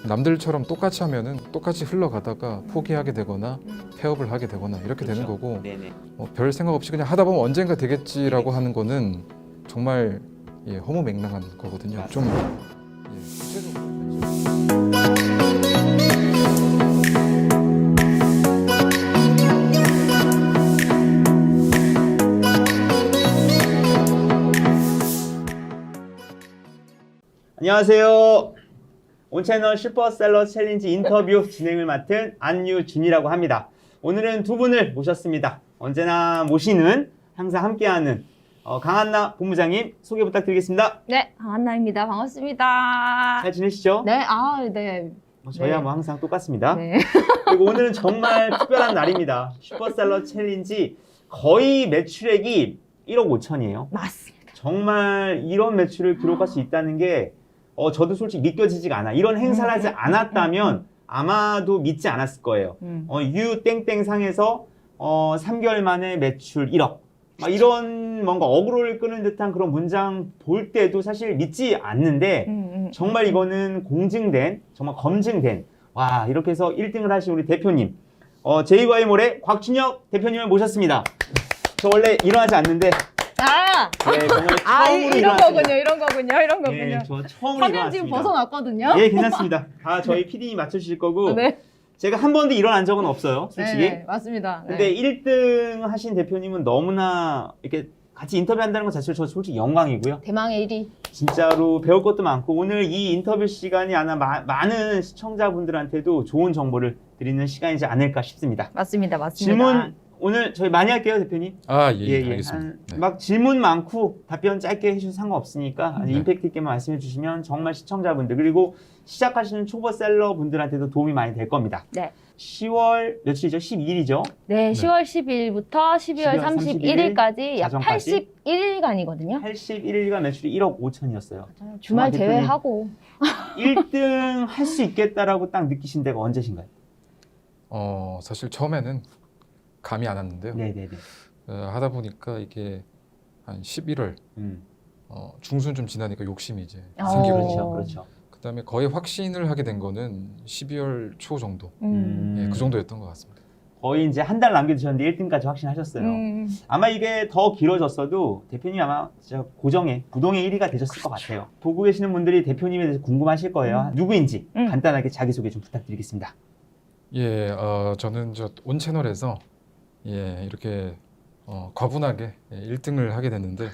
남들처럼 똑같이 하면은 똑같이 흘러가다가 포기하게 되거나 폐업을 하게 되거나 이렇게 되는 그렇죠. 거고 네네. 별 생각 없이 그냥 하다 보면 언젠가 되겠지라고 하는 거는 정말 허무맹랑한 거거든요. 좀 구체적으로. 안녕하세요. 온채널 슈퍼셀러 챌린지 인터뷰 진행을 맡은 안유준이라고 합니다. 오늘은 두 분을 모셨습니다. 언제나 모시는 항상 함께하는 강한나 본부장님 소개 부탁드리겠습니다. 네, 강한나입니다. 반갑습니다. 잘 지내시죠? 네, 네. 저희야 네. 뭐 항상 똑같습니다. 네. 그리고 오늘은 정말 특별한 날입니다. 슈퍼셀러 챌린지 거의 매출액이 1억 5천이에요. 맞습니다. 정말 이런 매출을 기록할 수 있다는 게 저도 솔직히 믿겨지지가 않아. 이런 행사를 하지 않았다면 아마도 믿지 않았을 거예요. 유 땡땡상에서 3개월 만에 매출 1억. 막 이런 뭔가 어그로를 끄는 듯한 그런 문장 볼 때도 사실 믿지 않는데 정말 이거는 공증된, 정말 검증된 와 이렇게 해서 1등을 하신 우리 대표님 제이와의 모래 곽준혁 대표님을 모셨습니다. 저 원래 일어나지 않는데 네, 정말 처음으로 이런 일어났습니다. 이런 거군요. 예, 저 처음으로 화면 일어났습니다. 지금 벗어났거든요. 예, 괜찮습니다. 다 저희 PD님 맞춰주실 거고 네. 제가 한 번도 일어난 적은 없어요, 솔직히. 네, 맞습니다. 근데 1등 하신 대표님은 너무나 이렇게 같이 인터뷰한다는 것 자체로 저 솔직히 영광이고요. 대망의 1위. 진짜로 배울 것도 많고 오늘 이 인터뷰 시간이 아마 많은 시청자분들한테도 좋은 정보를 드리는 시간이지 않을까 싶습니다. 맞습니다. 질문 오늘 저희 많이 할게요, 대표님. 알겠습니다. 네. 막 질문 많고 답변 짧게 해주셔도 상관없으니까 아주 임팩트 있게만 말씀해 주시면 정말 시청자분들 그리고 시작하시는 초보셀러 분들한테도 도움이 많이 될 겁니다. 네. 10월 며칠이죠? 12일이죠? 네, 10월 10일부터 12월 31일까지 약 자정까지? 81일간이거든요. 81일간 매출이 1억 5천이었어요. 주말 대표님. 제외하고. 1등 할 수 있겠다라고 딱 느끼신 데가 언제신가요? 사실 처음에는 감이 안 왔는데요. 네네네. 하다 보니까 이게 한 11월 중순 좀 지나니까 욕심이 이제 생기고 그렇죠. 그다음에 거의 확신을 하게 된 거는 12월 초 정도 그 정도였던 것 같습니다. 거의 이제 한 달 남겨두셨는데 1등까지 확신하셨어요. 아마 이게 더 길어졌어도 대표님이 아마 진짜 고정의 부동의 1위가 되셨을 것 같아요. 보고 계시는 분들이 대표님에 대해서 궁금하실 거예요. 누구인지 간단하게 자기소개 좀 부탁드리겠습니다. 저는 온 채널에서 이렇게 과분하게 1등을 하게 됐는데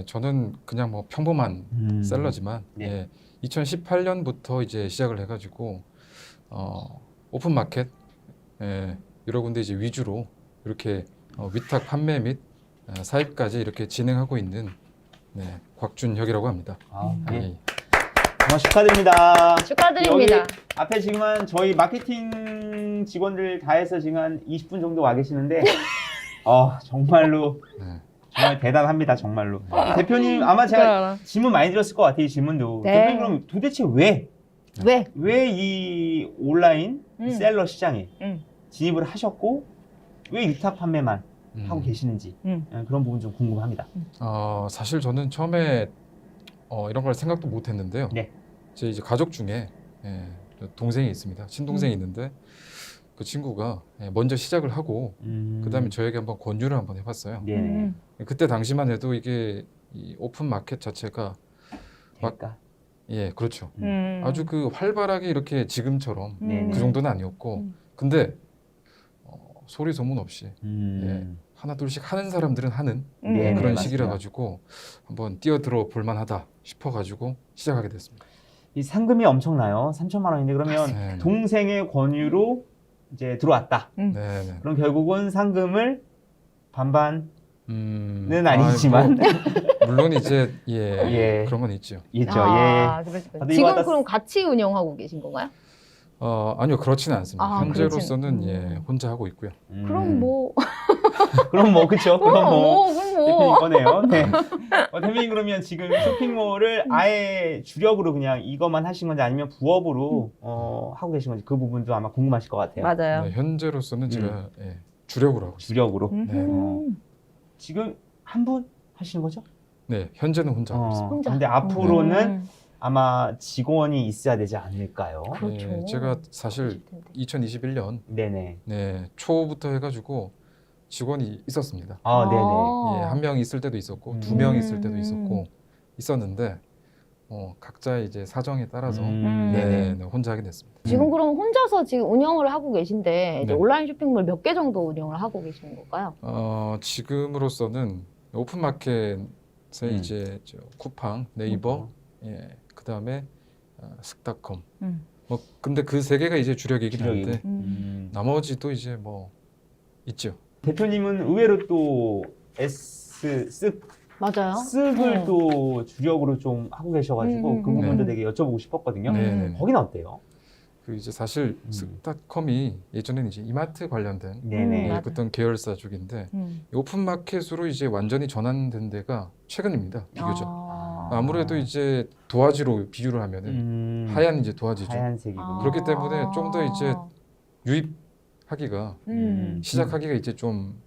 저는 그냥 뭐 평범한 셀러지만 2018년부터 이제 시작을 해가지고 오픈 마켓 여러 군데 이제 위주로 이렇게 위탁 판매 및 사입까지 이렇게 진행하고 있는 곽준혁이라고 합니다. 정말 축하드립니다. 축하드립니다. 여기 앞에 지금 한 저희 마케팅 직원들 다 해서 지금 한 20분 정도 와 계시는데 정말로 정말 대단합니다. 정말로. 대표님 아마 제가 질문 많이 드렸을 것 같아요. 이 질문도. 네. 대표님 그럼 도대체 왜 이 온라인 셀러 시장에 진입을 하셨고 왜 위탁 판매만 하고 계시는지 그런 부분 좀 궁금합니다. 사실 저는 처음에 이런 걸 생각도 못 했는데요. 네. 제 이제 가족 중에 동생이 있습니다. 친동생이 있는데 그 친구가 먼저 시작을 하고 그다음에 저에게 한번 권유를 한번 해봤어요. 네. 그때 당시만 해도 이게 이 오픈 마켓 자체가 그러니까. 그렇죠. 아주 그 활발하게 이렇게 지금처럼 그 정도는 아니었고 근데 소리 소문 없이 하나 둘씩 하는 사람들은 하는 네, 그런 맞습니다. 시기라 가지고 한번 뛰어들어 볼만하다 싶어가지고 시작하게 됐습니다. 이 상금이 엄청나요. 3천만 원인데 그러면 네. 동생의 권유로 이제 들어왔다. 네네. 그럼 결국은 상금을 반반은 아니지만 아니지만 물론 이제 예. 그런 건 있죠. 있죠. 그러시군요. 다들 지금 이거 그럼 같이 운영하고 계신 건가요? 아니요 그렇지는 않습니다. 현재로서는 그렇지는. 혼자 하고 있고요. 그럼 뭐 그럼 뭐 그렇죠. 그럼 뭐 대표님 뭐. 거네요. 네. 대표님 그러면 지금 쇼핑몰을 아예 주력으로 그냥 이것만 하신 건지 아니면 부업으로 하고 계신 건지 그 부분도 아마 궁금하실 것 같아요. 맞아요. 네, 현재로서는 제가 주력으로 하고 있습니다. 주력으로. 네. 지금 한 분 하시는 거죠? 네, 현재는 혼자 하고 있습니다. 혼자. 근데 앞으로는 아마 직원이 있어야 되지 않을까요? 그렇죠. 네, 제가 사실 2021년 네네. 네, 초부터 해가지고 직원이 있었습니다. 아, 네네. 예, 한 명 있을 때도 있었고 두 명 있을 때도 있었고 있었는데 각자의 이제 사정에 따라서 네, 네, 혼자 하게 됐습니다. 지금 그럼 혼자서 지금 운영을 하고 계신데 이제 네. 온라인 쇼핑몰 몇 개 정도 운영을 하고 계시는 걸까요? 지금으로서는 오픈마켓에 이제 쿠팡, 네이버, 예, 그 다음에 슥닷컴. 뭐 근데 그 세 개가 이제 주력이긴 주력이고. 한데 나머지도 이제 뭐 있죠. 대표님은 의외로 또 쓱을 맞아요. 또 주력으로 좀 하고 계셔가지고 그 부분도 되게 여쭤보고 싶었거든요. 네, 네. 거기는 어때요? 그 이제 사실 슥닷컴이 예전에는 이제 이마트 관련된 네네. 맞아요. 어떤 계열사 쪽인데 오픈마켓으로 이제 완전히 전환된 데가 최근입니다. 비교적. 아무래도 이제 도화지로 비유를 하면은 하얀 이제 도화지죠. 하얀색이군요. 그렇기 때문에 좀 더 이제 유입하기가 시작하기가 이제 좀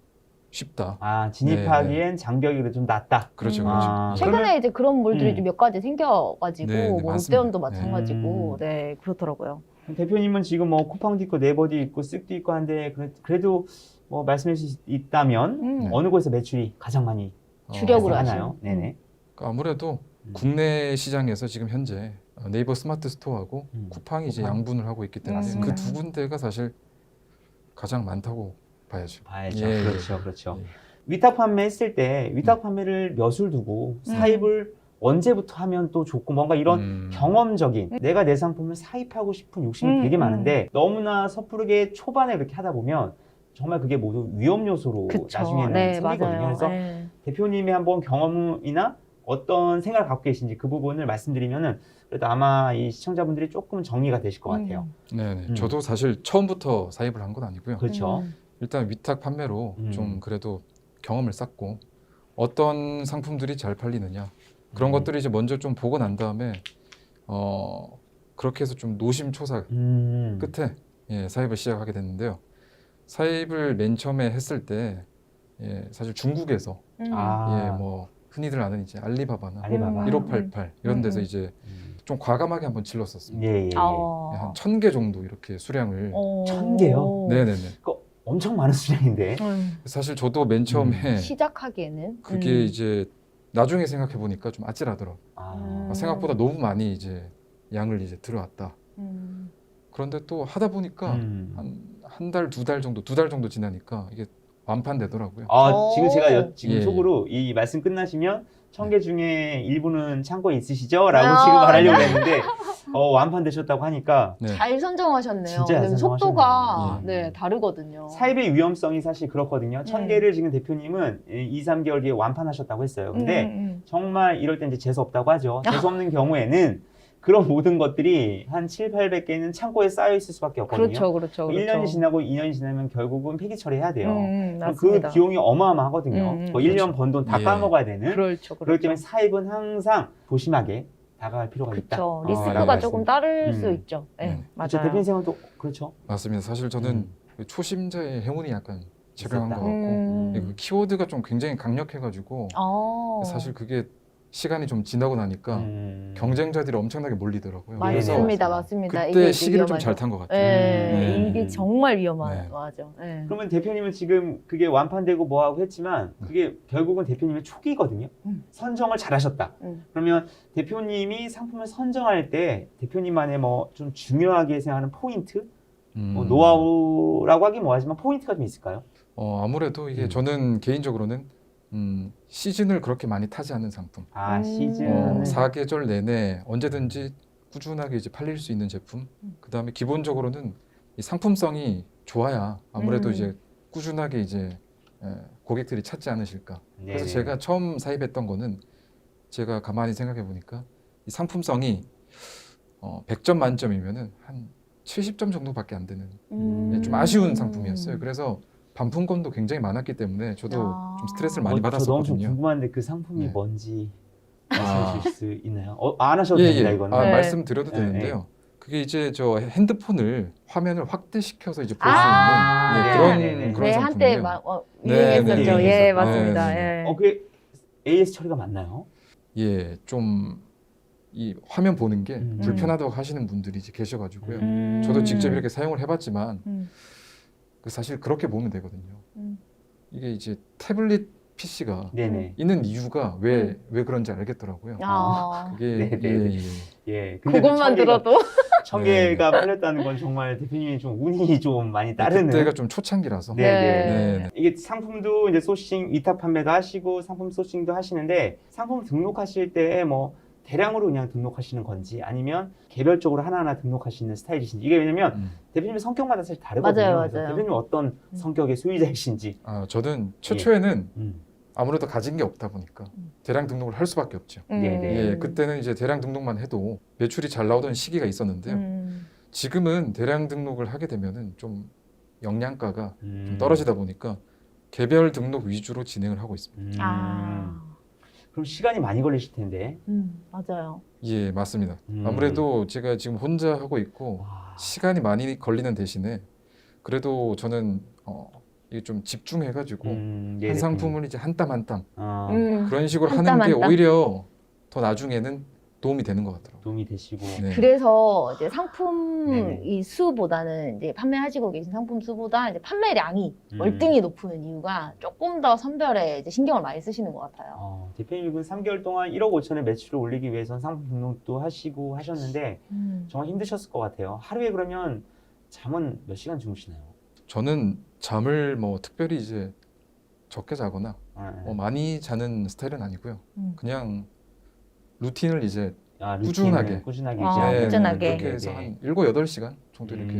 쉽다. 아, 진입하기엔 장벽이 그래도 좀 낮다. 그렇죠, 아, 최근에 그러면- 이제 그런 몰들이 좀 몇 가지 생겨가지고 네, 네, 뭐 많습니다. 롯데온도 마찬가지고 네 그렇더라고요. 대표님은 지금 뭐 쿠팡도 있고 네이버도 있고 쓱도 있고 한데 그래도 뭐 말씀해 주실 수 있다면 어느 곳에서 매출이 가장 많이 주력으로 하나요? 하시는. 네네. 아무래도 국내 시장에서 지금 현재 네이버 스마트 스토어하고 쿠팡이 이제 쿠팡. 양분을 하고 있기 때문에 맞습니다. 그 두 군데가 사실 가장 많다고 봐야죠. 봐야죠. 예, 그렇죠, 그렇죠. 예. 위탁 판매했을 때 위탁 판매를 몇을 두고 사입을 언제부터 하면 또 좋고 뭔가 이런 경험적인 내가 내 상품을 사입하고 싶은 욕심이 되게 많은데 너무나 섣부르게 초반에 그렇게 하다 보면 정말 그게 모두 위험 요소로 그쵸. 나중에는 네, 생기거든요. 맞아요. 그래서 네. 대표님의 한번 경험이나 어떤 생각을 갖고 계신지 그 부분을 말씀드리면은 그래도 아마 이 시청자분들이 조금 정리가 되실 것 같아요. 네, 저도 사실 처음부터 사입을 한 건 아니고요. 그렇죠. 일단 위탁 판매로 좀 그래도 경험을 쌓고 어떤 상품들이 잘 팔리느냐 그런 것들을 이제 먼저 좀 보고 난 다음에 그렇게 해서 좀 노심초사 끝에 예, 사입을 시작하게 됐는데요. 사입을 맨 처음에 했을 때 예, 사실 중국에서 아, 예, 뭐 흔히들 아는 이제 알리바바나 알리바바. 1588 이런 데서 이제 좀 과감하게 한번 질렀었습니다. 예, 예, 예. 아. 한 1000개 정도 이렇게 수량을 1000개요? 네네네. 그거 엄청 많은 수량인데. 사실 저도 맨 처음에 시작하기에는 그게 이제 나중에 생각해 보니까 좀 아찔하더라고요. 아, 생각보다 너무 많이 이제 양을 이제 들어왔다. 그런데 또 하다 보니까 한 달, 두 달 정도 지나니까 이게 완판되더라고요. 지금 제가 지금 예. 속으로 이 말씀 끝나시면 1000개 중에 일부는 창고에 있으시죠? 라고 아, 지금 말하려고 했는데 완판되셨다고 하니까 네. 잘 선정하셨네요. 진짜 잘 왜냐면 속도가 선정하셨네요. 네 다르거든요. 사입의 위험성이 사실 그렇거든요. 1000개를 지금 대표님은 2, 3개월 뒤에 완판하셨다고 했어요. 근데 정말 이럴 때 이제 재수 없다고 하죠. 재수 없는 경우에는 그런 모든 것들이 한 7, 800개는 창고에 쌓여 있을 수밖에 없거든요. 그렇죠. 1년이 지나고 2년이 지나면 결국은 폐기 처리해야 돼요. 그럼 그 맞습니다. 비용이 어마어마하거든요. 뭐 1년 번 돈 다 예. 까먹어야 되는. 그렇죠. 그렇기 때문에 사입은 항상 조심하게 다가갈 필요가 있다. 그렇죠. 라고 리스크가 조금 말씀. 따를 수 있죠. 네, 네. 그렇죠. 맞아요. 대표님 생각도 그렇죠. 맞습니다. 사실 저는 그 초심자의 행운이 약간 작용한 것 있었다. 같고 그 키워드가 좀 굉장히 강력해가지고 사실 그게 시간이 좀 지나고 나니까 경쟁자들이 엄청나게 몰리더라고요. 그래서 맞습니다. 그때 시기를 좀 잘 탄 것 같아요. 네, 이게 정말 위험한 네. 맞아. 네. 그러면 대표님은 지금 그게 완판되고 뭐하고 했지만 그게 결국은 대표님의 초기거든요. 선정을 잘하셨다. 그러면 대표님이 상품을 선정할 때 대표님만의 뭐 좀 중요하게 생각하는 포인트, 뭐 노하우라고 하긴 뭐하지만 포인트가 좀 있을까요? 아무래도 이게 저는 개인적으로는 시즌을 그렇게 많이 타지 않는 상품. 시즌. 사계절 내내 언제든지 꾸준하게 이제 팔릴 수 있는 제품. 그 다음에 기본적으로는 이 상품성이 좋아야 아무래도 이제 꾸준하게 이제 고객들이 찾지 않으실까. 그래서 제가 처음 사입했던 거는 제가 가만히 생각해 보니까 이 상품성이 100점 만점이면은 한 70점 정도밖에 안 되는 좀 아쉬운 상품이었어요. 그래서 반품권도 굉장히 많았기 때문에 저도 좀 스트레스를 많이 저 너무 좀 받았었거든요. 궁금한데 그 상품이 네. 뭔지 말씀해 주실 수 있나요? 안 하셔도 됩니다, 이거는. 네. 말씀드려도 네, 되는데요. 그게 이제 저 핸드폰을 화면을 확대시켜서 이제 볼 수 아, 있는 네네네. 그런 네, 한때 상품이에요. 막 네, 유행했었죠. 네, 예, 네, 맞습니다. 네, 예. 그게 AS 처리가 맞나요? 예, 좀 이 화면 보는 게 음. 불편하다고 하시는 분들이 이제 계셔가지고요. 저도 직접 이렇게 사용을 해봤지만 그 사실 그렇게 보면 되거든요. 이게 이제 태블릿 PC가 네네. 있는 이유가 왜 그런지 알겠더라고요. 아, 그게 네네. 예. 예. 근데 그것만 들어도. 1000개가 팔렸다는 건 정말 대표님이 좀 운이 좀 많이 따르는. 그때가 좀 초창기라서. 네네. 네. 이게 상품도 이제 소싱, 위탁 판매도 하시고 상품 소싱도 하시는데 상품 등록하실 때 뭐 대량으로 그냥 등록하시는 건지 아니면 개별적으로 하나하나 등록하시는 스타일이신지 이게 왜냐면 대표님의 성격마다 사실 다르거든요. 맞아요, 그래서 맞아요. 대표님 어떤 성격의 소유자이신지. 저는 최초에는 음. 아무래도 가진 게 없다 보니까 대량 등록을 할 수밖에 없죠. 네네. 예, 그때는 이제 대량 등록만 해도 매출이 잘 나오던 시기가 있었는데요. 지금은 대량 등록을 하게 되면은 좀 영양가가 좀 떨어지다 보니까 개별 등록 위주로 진행을 하고 있습니다. 그럼 시간이 많이 걸리실 텐데. 맞아요. 예, 맞습니다. 아무래도 제가 지금 혼자 하고 있고 와. 시간이 많이 걸리는 대신에 그래도 저는 이게 좀 집중해가지고 네, 한 상품을 이제 한 땀 한 땀 그런 식으로 한 하는 땀 게 한 땀. 오히려 더 나중에는 도움이 되는 것 같더라고요. 도움이 되시고. 네. 그래서 이제 상품 네네. 이 수보다는 이제 판매하시고 계신 상품 수보다 이제 판매량이 음. 월등히 높은 이유가 조금 더 선별에 이제 신경을 많이 쓰시는 것 같아요. 대표님은 3개월 동안 1억 5천의 매출을 올리기 위해서 상품 등록도 하시고 하셨는데 정말 힘드셨을 것 같아요. 하루에 그러면 잠은 몇 시간 주무시나요? 저는 잠을 뭐 특별히 이제 적게 자거나 많이 자는 스타일은 아니고요. 그냥 루틴을 이제 루틴을 꾸준하게. 꾸준하게 아, 유지하는. 꾸준하게. 그렇게 해서 한 7, 8시간 정도 이렇게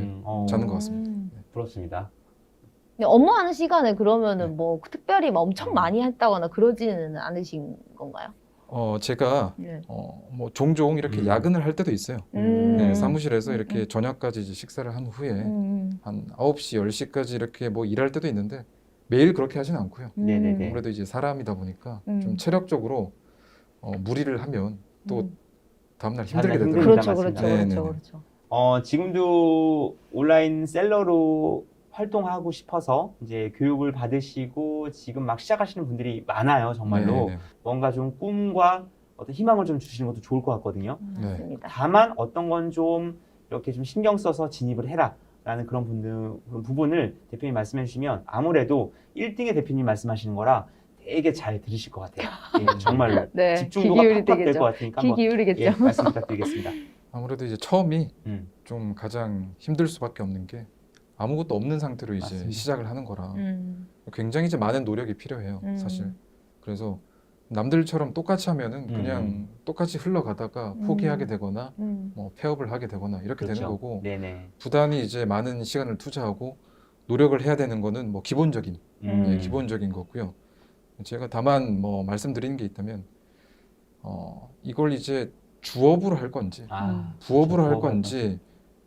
자는 것 같습니다. 부럽습니다. 근데 업무하는 시간에 그러면은 뭐 특별히 막 엄청 많이 했다거나 그러지는 않으신 건가요? 제가 네. 뭐 종종 이렇게 야근을 할 때도 있어요. 네, 사무실에서 이렇게 저녁까지 이제 식사를 한 후에 한 9시, 10시까지 이렇게 뭐 일할 때도 있는데 매일 그렇게 하진 않고요. 네네네. 아무래도 이제 사람이다 보니까 좀 체력적으로 무리를 하면 또 다음날 힘들게 다음날 되더라고요. 그렇죠, 맞습니다. 그렇죠, 네네네. 그렇죠, 그렇죠. 지금도 온라인 셀러로 활동하고 싶어서 이제 교육을 받으시고 지금 막 시작하시는 분들이 많아요, 정말로. 네네. 뭔가 좀 꿈과 어떤 희망을 좀 주시는 것도 좋을 것 같거든요. 맞습니다. 다만 어떤 건 좀 이렇게 좀 신경 써서 진입을 해라. 라는 그런 부분을 대표님 말씀해 주시면 아무래도 1등의 대표님 말씀하시는 거라 되게 잘 들으실 것 같아요. 예, 정말로. 네, 집중도가 귀 기울이 팍팍 될 되겠죠. 것 같으니까 귀 한번 기울이겠죠. 예, 말씀 부탁드리겠습니다. 아무래도 이제 처음이 음. 좀 가장 힘들 수밖에 없는 게 아무것도 없는 상태로 이제 맞습니다. 시작을 하는 거라 음. 굉장히 이제 많은 노력이 필요해요, 사실. 그래서 남들처럼 똑같이 하면은 그냥 똑같이 흘러가다가 포기하게 되거나 뭐 폐업을 하게 되거나 이렇게 그렇죠. 되는 거고 네네. 부단히 이제 많은 시간을 투자하고 노력을 해야 되는 거는 뭐 기본적인 예, 기본적인 거고요. 제가 다만 뭐 말씀드리는 게 있다면 이걸 이제 주업으로 할 건지 부업으로 할 건지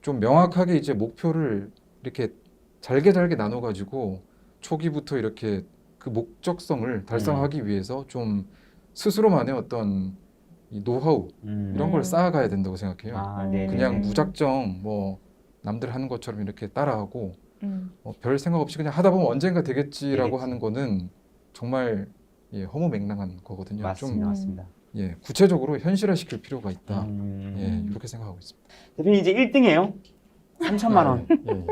좀 명확하게 이제 목표를 이렇게 잘게 나눠 가지고 초기부터 이렇게 그 목적성을 달성하기 위해서 좀 스스로만의 어떤 이 노하우 이런 걸 쌓아가야 된다고 생각해요. 네네. 그냥 무작정 뭐 남들 하는 것처럼 이렇게 따라하고 별 생각 없이 그냥 하다 보면 언젠가 되겠지라고 되겠지. 하는 거는 정말 허무맹랑한 거거든요. 맞습니다. 좀 맞습니다. 구체적으로 현실화시킬 필요가 있다. 음. 이렇게 생각하고 있습니다. 대표님 이제 1등이에요. 3천만 원. 예.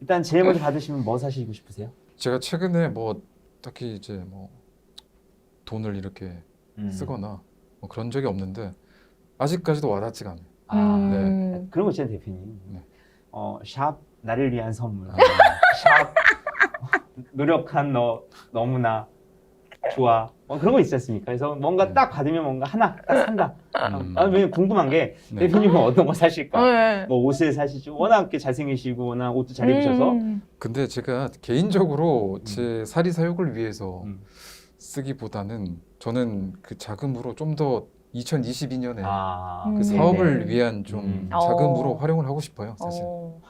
일단 제일 먼저 받으시면 뭐 사시고 싶으세요? 제가 최근에 뭐 딱히 이제 뭐 돈을 이렇게 쓰거나 뭐 그런 적이 없는데 아직까지도 와닿지가 않아요. 네. 그런 거 있잖아요, 대표님. 네. 샵 나를 위한 선물. 샵 노력한 너 너무나 좋아. 그런 거 있지 않습니까? 그래서 뭔가 딱 받으면 뭔가 하나 딱 산다. 왜 궁금한 게 네. 대표님은 어떤 거 사실까? 네. 뭐 옷을 사시죠. 워낙 이렇게 잘생기시고 워낙 옷도 잘 입으셔서. 근데 제가 개인적으로 제 사리 사욕을 위해서 음. 쓰기보다는 저는 그 자금으로 좀 더 2022년에 그 네네. 사업을 위한 좀 자금으로 어. 활용을 하고 싶어요, 사실.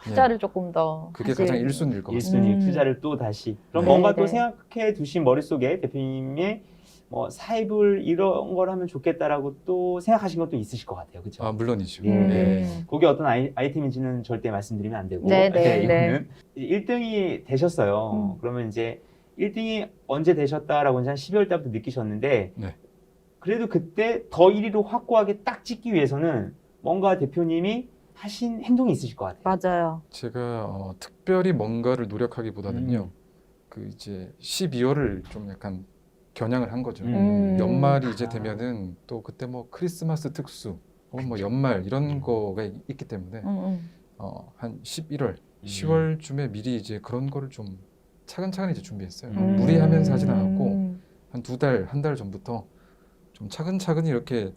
투자를 조금 더 그게 하실- 가장 1순위일 것 같습니다. 1순위 투자를 또 다시. 그럼 네, 뭔가 네. 또 생각해 두신 머릿속에 대표님의 뭐 사입을 이런 걸 하면 좋겠다라고 또 생각하신 것도 있으실 것 같아요. 그렇죠? 아, 물론이죠. 그게 어떤 아이템인지는 절대 말씀드리면 안 되고. 네, 네, 이거는 1등이 되셨어요. 그러면 이제 1등이 언제 되셨다라고 이제 한 12월 달부터 느끼셨는데 네. 그래도 그때 더 1위로 확고하게 딱 찍기 위해서는 뭔가 대표님이 하신 행동이 있으실 것 같아요. 맞아요. 제가 특별히 뭔가를 노력하기보다는요. 그 이제 12월을 좀 약간 겨냥을 한 거죠. 연말이 이제 되면은 또 그때 뭐 크리스마스 특수 혹은 뭐 연말 이런 거가 있기 때문에 한 11월, 10월쯤에 미리 이제 그런 거를 좀 차근차근히 이제 준비했어요. 무리하면서 하진 않았고 한 2달, 한 달 전부터 좀 차근차근히 이렇게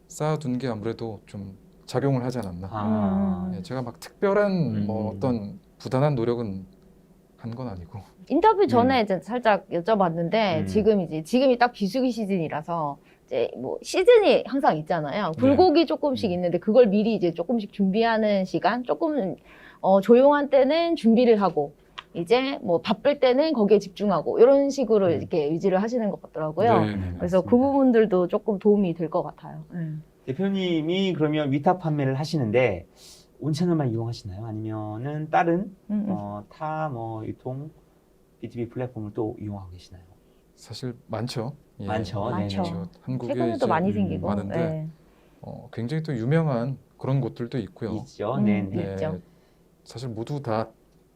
쌓아둔 게 아무래도 좀 작용을 하지 않았나. 예, 제가 막 특별한 뭐 어떤 부단한 노력은 한 건 아니고. 인터뷰 전에 이제 살짝 여쭤봤는데 지금이 딱 비수기 시즌이라서 이제 뭐 시즌이 항상 있잖아요. 굴곡이 조금씩 있는데 그걸 미리 이제 조금씩 준비하는 시간, 조금 조용한 때는 준비를 하고 이제 뭐 바쁠 때는 거기에 집중하고 이런 식으로 이렇게 유지를 하시는 것 같더라고요. 네, 그래서 맞습니다. 그 부분들도 조금 도움이 될 것 같아요. 대표님이 그러면 위탁 판매를 하시는데 온채널만 이용하시나요? 아니면은 다른 타 뭐 유통 B2B 플랫폼을 또 이용하고 계시나요? 사실 많죠. 예, 많죠. 많죠. 네네. 한국에 최근에 또 이제 많이 생기고. 많은데 네. 굉장히 또 유명한 그런 곳들도 있고요. 있죠. 네네. 네. 있죠. 사실 모두 다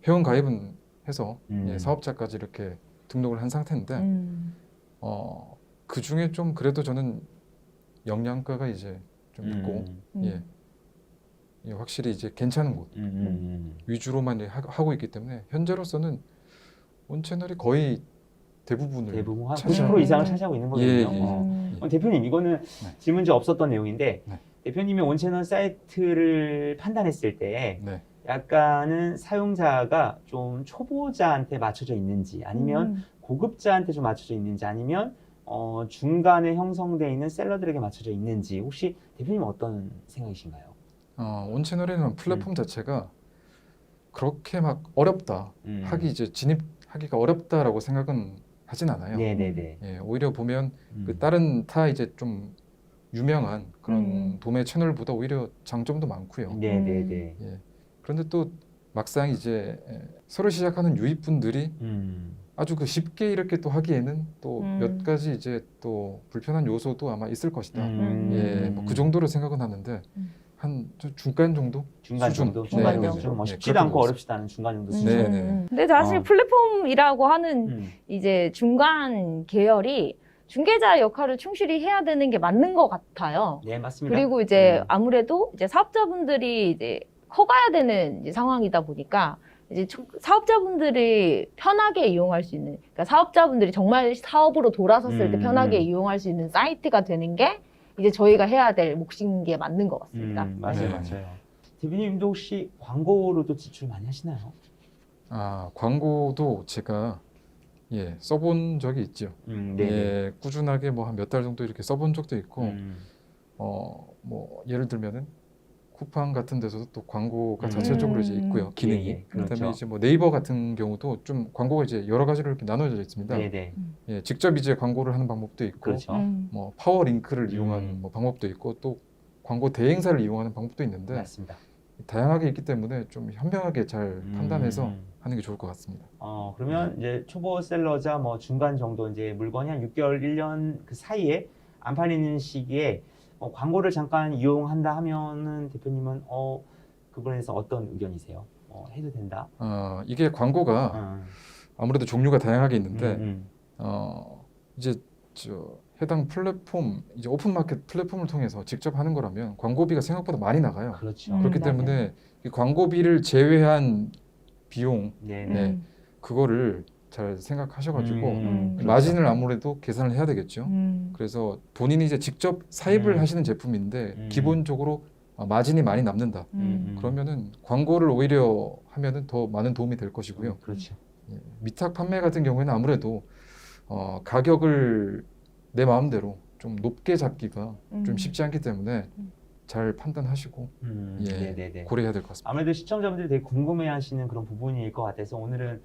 회원 가입은 해서 음. 사업자까지 이렇게 등록을 한 상태인데 그 중에 좀 그래도 저는 영양가가 이제 좀 있고 예, 확실히 이제 괜찮은 곳 위주로만 하고 있기 때문에 현재로서는 온 채널이 거의 대부분을 대부분 한 차지하고 90% 이상을 차지하고 있는 거거든요. 대표님 이거는 질문지 없었던 내용인데 네. 대표님이 온채널 사이트를 판단했을 때 네. 약간은 사용자가 좀 초보자한테 맞춰져 있는지 아니면 고급자한테 좀 맞춰져 있는지 아니면 중간에 형성되어 있는 셀러들에게 맞춰져 있는지 혹시 대표님 어떤 생각이신가요? 온 채널이라는 플랫폼 자체가 그렇게 막 어렵다 하기 이제 진입하기가 어렵다라고 생각은 하진 않아요. 네네네. 예, 오히려 보면 그 다른 타 이제 좀 유명한 그런 도매 채널보다 오히려 장점도 많고요. 네네네. 예, 그런데 또 막상 이제 새로 시작하는 유입분들이 아주 그 쉽게 이렇게 또 하기에는 또 몇 가지 이제 또 불편한 요소도 아마 있을 것이다. 예, 뭐 그 정도로 생각은 하는데 한 중간 정도? 중간 수준. 정도? 네, 중간 네, 정도? 네. 좀 뭐 네, 쉽지도 그렇게 않고 보고 어렵지도 않은 중간 정도 수준. 네, 네. 근데 사실 플랫폼이라고 하는 음. 이제 중간 계열이 중개자 역할을 충실히 해야 되는 게 맞는 것 같아요. 네, 맞습니다. 그리고 이제 아무래도 이제 사업자분들이 이제 커가야 되는 이제 상황이다 보니까 이제 사업자분들이 편하게 이용할 수 있는, 그러니까 사업자분들이 정말 사업으로 돌아섰을 때 편하게 이용할 수 있는 사이트가 되는 게 이제 저희가 해야 될 몫인 게 맞는 것 같습니다. 맞아요, 네. 맞아요. 대표님도 혹시 광고로도 지출 많이 하시나요? 광고도 제가 써본 적이 있죠. 네네. 예, 꾸준하게 뭐 한 몇 달 정도 이렇게 써본 적도 있고, 뭐 예를 들면은 쿠팡 같은 데서도 또 광고가 자체적으로 이제 있고요, 기능이. 예, 그다음에 그렇죠. 이제 뭐 네이버 같은 경우도 좀 광고가 이제 여러 가지로 이렇게 나눠져 있습니다. 네네. 예, 직접 이제 광고를 하는 방법도 있고, 그렇죠. 뭐 파워 링크를 이용하는 뭐 방법도 있고, 또 광고 대행사를 이용하는 방법도 있는데 맞습니다. 다양하게 있기 때문에 좀 현명하게 잘 판단해서 하는 게 좋을 것 같습니다. 그러면 이제 초보 셀러자 뭐 중간 정도 이제 물건이 한 6개월, 1년 그 사이에 안 팔리는 시기에 광고를 잠깐 이용한다 하면은 대표님은 그 부분에서 어떤 의견이세요? 해도 된다? 이게 광고가 아무래도 종류가 다양하게 있는데 이제 해당 플랫폼 이제 오픈마켓 플랫폼을 통해서 직접 하는 거라면 광고비가 생각보다 많이 나가요. 그렇죠. 그렇기 맞아요. 때문에 이 광고비를 제외한 비용 네네. 그거를 잘 생각하셔가지고 그렇죠. 마진을 아무래도 계산을 해야 되겠죠. 그래서 본인이 이제 직접 사입을 하시는 제품인데 기본적으로 마진이 많이 남는다. 그러면은 광고를 오히려 하면은 더 많은 도움이 될 것이고요. 그렇죠. 예, 위탁 판매 같은 경우에는 아무래도 가격을 내 마음대로 좀 높게 잡기가 좀 쉽지 않기 때문에 잘 판단하시고 네네네. 고려해야 될 것 같습니다. 아무래도 시청자분들이 되게 궁금해하시는 그런 부분일 것 같아서 오늘은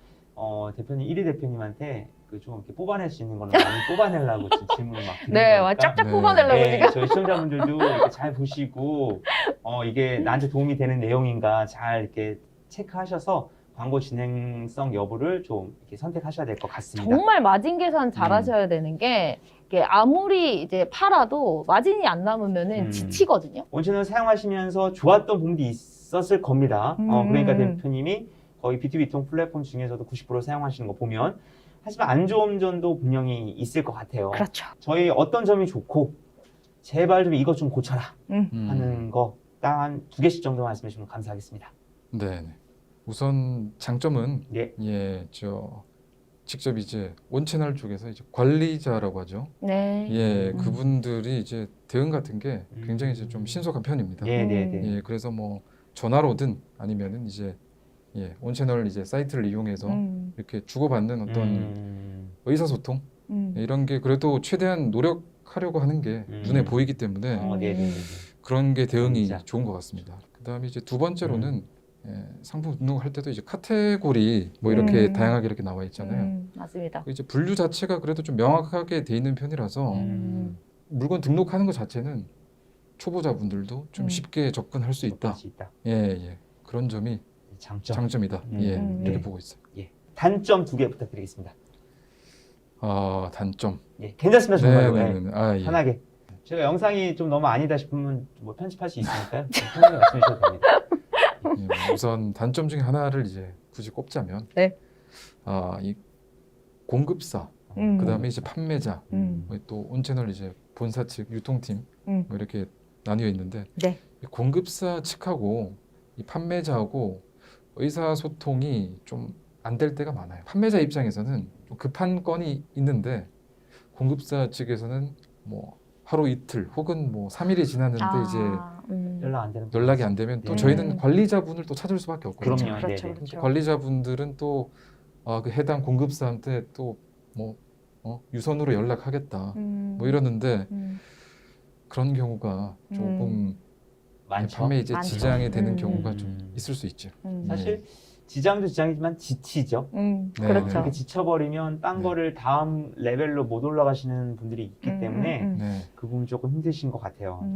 대표님 1위 대표님한테 그 좀 이렇게 뽑아낼 수 있는 걸로 많이 뽑아내려고 지금 질문을 막 드리는 네, 거니까. 쫙쫙 네. 뽑아내려고 네, 지금. 저희 시청자분들도 이렇게 잘 보시고 이게 나한테 도움이 되는 내용인가 잘 이렇게 체크하셔서 광고 진행성 여부를 좀 이렇게 선택하셔야 될 것 같습니다. 정말 마진 계산 잘 하셔야 되는 게 이게 아무리 이제 팔아도 마진이 안 남으면은 지치거든요. 온채널 사용하시면서 좋았던 부분도 있었을 겁니다. 그러니까 대표님이 거의 B2B 유통 플랫폼 중에서도 90% 사용하시는 거 보면 하지만 안 좋은 점도 분명히 있을 것 같아요. 그렇죠. 저희 어떤 점이 좋고 제발 좀 이것 좀 고쳐라 하는 거 딱 한 2개씩 정도 말씀해 주시면 감사하겠습니다. 네. 우선 장점은 예. 직접 이제 온채널 쪽에서 이제 관리자라고 하죠. 네. 예, 그분들이 이제 대응 같은 게 굉장히 이제 좀 신속한 편입니다. 네. 예, 그래서 뭐 전화로든 아니면은 이제 온채널 이제 사이트를 이용해서 이렇게 주고받는 어떤 의사소통 이런 게 그래도 최대한 노력하려고 하는 게 눈에 보이기 때문에 네. 그런 게 대응이 진짜. 좋은 것 같습니다. 그다음에 이제 두 번째로는 상품 등록할 때도 이제 카테고리 뭐 이렇게 다양하게 이렇게 나와 있잖아요. 맞습니다. 이제 분류 자체가 그래도 좀 명확하게 돼 있는 편이라서 물건 등록하는 것 자체는 초보자분들도 좀 쉽게 접근할 수 있다. 예. 그런 점이 장점이다. 이렇게 보고 있어요. 단점 2개 부탁드리겠습니다. 단점. 괜찮습니다. 정말로. 예. 편하게. 제가 영상이 좀 너무 아니다 싶으면 뭐 편집할 수 있으니까요. 편하게 말씀해 주셔도 됩니다. 우선 단점 중에 하나를 이제 굳이 꼽자면 이 공급사, 그다음에 이제 판매자, 또 온채널 이제 본사 측 유통팀 뭐 이렇게 나뉘어 있는데 이 공급사 측하고 이 판매자하고 의사소통이 좀 안 될 때가 많아요. 판매자 입장에서는 좀 급한 건이 있는데 공급사 측에서는 뭐 하루 이틀 혹은 뭐 3일이 지났는데 이제 연락이 안 되면 또 저희는 관리자분을 또 찾을 수밖에 없거든요. 그럼요. 그렇죠. 관리자분들은 또 그 해당 공급사한테 또 뭐 유선으로 연락하겠다 뭐 이러는데 그런 경우가 조금 많죠. 판매에 이제 많죠. 지장이 되는 경우가 좀 있을 수 있죠. 사실 지장도 지장이지만 지치죠. 그렇죠. 이렇게 지쳐버리면 딴 거를 다음 레벨로 못 올라가시는 분들이 있기 때문에 그 부분 조금 힘드신 것 같아요.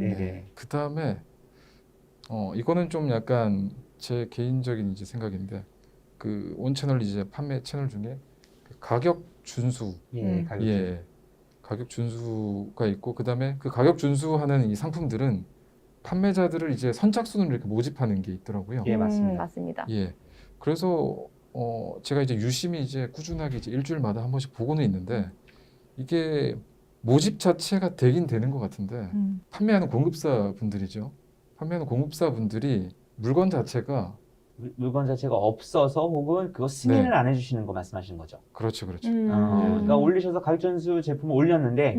그 다음에 이거는 좀 약간 제 개인적인 이제 생각인데 그 온채널 이제 판매 채널 중에 그 가격 준수, 가격 준수가 있고 그 다음에 그 가격 준수하는 이 상품들은 판매자들을 이제 선착순으로 이렇게 모집하는 게 있더라고요. 맞습니다. 그래서 제가 이제 유심히 이제 꾸준하게 이제 일주일마다 한 번씩 보고는 있는데 이게 모집 자체가 되긴 되는 것 같은데 판매하는 공급사 분들이죠. 판매하는 공급사 분들이 물건 자체가 없어서 혹은 그거 승인을 안 해주시는 거 말씀하시는 거죠. 그렇죠. 그러니까 올리셔서 가격 전수 제품을 올렸는데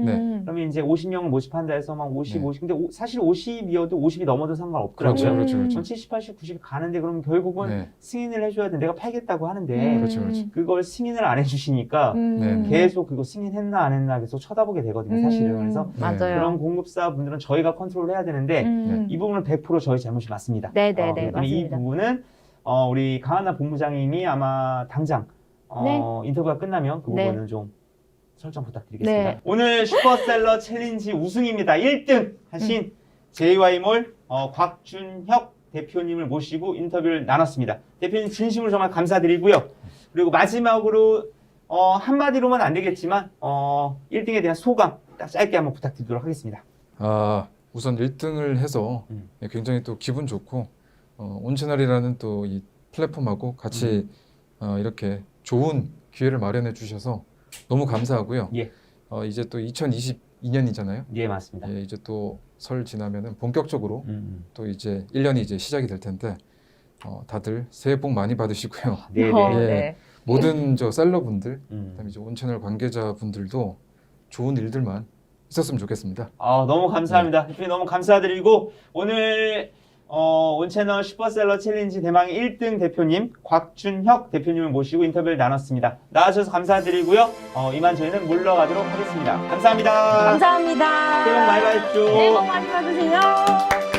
그러면 이제 50명을 모집한다 해서 막 50, 50 근데 사실 50이어도 50이 넘어도 상관없더라고요. 그렇죠. 70, 80, 90이 가는데 그러면 결국은 승인을 해줘야 돼. 내가 팔겠다고 하는데 그렇죠. 그걸 승인을 안 해주시니까 계속 그거 승인했나 안 했나 계속 쳐다보게 되거든요. 사실은. 그래서 맞아요. 그런 공급사 분들은 저희가 컨트롤 해야 되는데 이 부분은 100% 저희 잘못이 맞습니다. 맞습니다. 이 부분은 우리 강한나 본부장님이 아마 당장 인터뷰가 끝나면 그 부분은 좀 설정 부탁드리겠습니다. 오늘 슈퍼셀러 챌린지 우승입니다. 1등 하신 JY몰 곽준혁 대표님을 모시고 인터뷰를 나눴습니다. 대표님 진심으로 정말 감사드리고요. 그리고 마지막으로 한마디로만 안 되겠지만 1등에 대한 소감 딱 짧게 한번 부탁드리도록 하겠습니다. 우선 1등을 해서 굉장히 또 기분 좋고 온채널이라는 또 이 플랫폼하고 같이 이렇게 좋은 기회를 마련해 주셔서 너무 감사하고요. 이제 또 2022년이잖아요. 맞습니다. 이제 또 설 지나면은 본격적으로 또 이제 1년이 이제 시작이 될 텐데 다들 새해 복 많이 받으시고요. 모든 저 셀러분들, 그다음에 이제 온채널 관계자분들도 좋은 일들만 있었으면 좋겠습니다. 너무 감사합니다. 대표님 너무 감사드리고 오늘 온채널 슈퍼셀러 챌린지 대망의 1등 대표님 곽준혁 대표님을 모시고 인터뷰를 나눴습니다. 나와주셔서 감사드리고요. 이만 저희는 물러가도록 하겠습니다. 감사합니다. 감사합니다. 새해 복 많이 받으십시오. 새해 복 많이 받으세요.